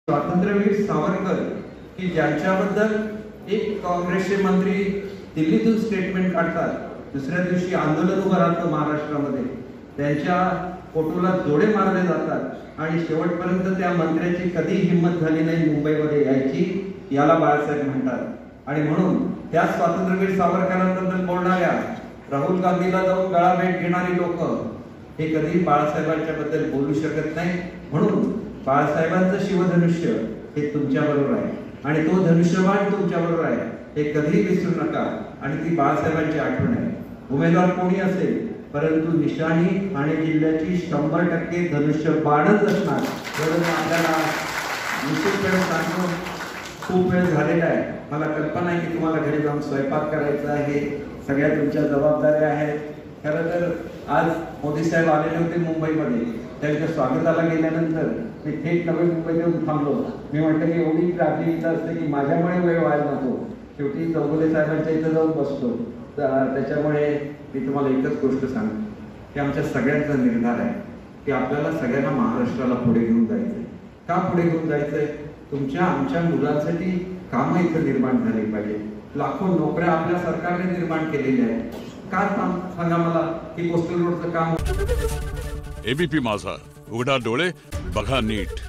स्वातंत्र्यवीर सावरकर की ज्यांच्याबद्दल एक काँग्रेसचे मंत्री दिल्लीतून स्टेटमेंट काढतात, दुसऱ्या दिवशी आंदोलन उभं राहतं महाराष्ट्रामध्ये, त्यांच्या फोटोला जोडे मारले जातात आणि शेवटपर्यंत त्या मंत्र्याची कधी हिंमत झाली नाही मुंबईमध्ये यायची, याला बाळासाहेब म्हणतात। आणि म्हणून त्या स्वातंत्र्यवीर सावरकरांबद्दल बोलणाऱ्या, राहुल गांधीला जाऊन गळा भेट घेणारी लोक हे कधी बाळासाहेबांच्या बद्दल बोलू शकत नाही। म्हणून बाळासाहेबांचं शिवधनुष्य हे तुमच्या बरोबर आहे आणि तो धनुष्यबाण तुमच्या बरोबर आहे, हे कधी विसरू नका। आणि ती बाळासाहेबांची आठवण आहे। उमेदवार कोणी असेल, परंतु निशाणी ठाणे जिल्ह्याची 100% धनुष्यबाणच असणार, एवढं आपल्याला निश्चितपणे सांगून खूप वेळ झालेला आहे। मला कल्पना आहे की तुम्हाला घरी जाऊन स्वयंपाक करायचा आहे, सगळ्या तुमच्या जबाबदाऱ्या आहेत। खरं तर आज मोदी साहेब आलेले होते मुंबईमध्ये, त्यांच्या स्वागताला गेल्यानंतर मी थेट नवी मुंबईत येऊन थांबलो। मी म्हटलं की एवढी ट्रॅफिक इथं असते की माझ्यामुळे वेळ व्हायला नको, शेवटी चौगुले साहेबांच्या इथं जाऊन बसतो। त्याच्यामुळे मी तुम्हाला एकच गोष्ट सांगतो की आमच्या सगळ्यांचा निर्धार आहे की आपल्याला सगळ्यांना महाराष्ट्राला पुढे घेऊन जायचंय। का पुढे घेऊन जायचंय? तुमच्या आमच्या मुलांसाठी कामं इथं निर्माण झाली पाहिजे। लाखो नोकऱ्या आपल्या सरकारने निर्माण केलेल्या आहेत। का सांगा मला की कोस्टल रोडचं काम? एबीपी माझा, उघडा डोळे बघा नीट।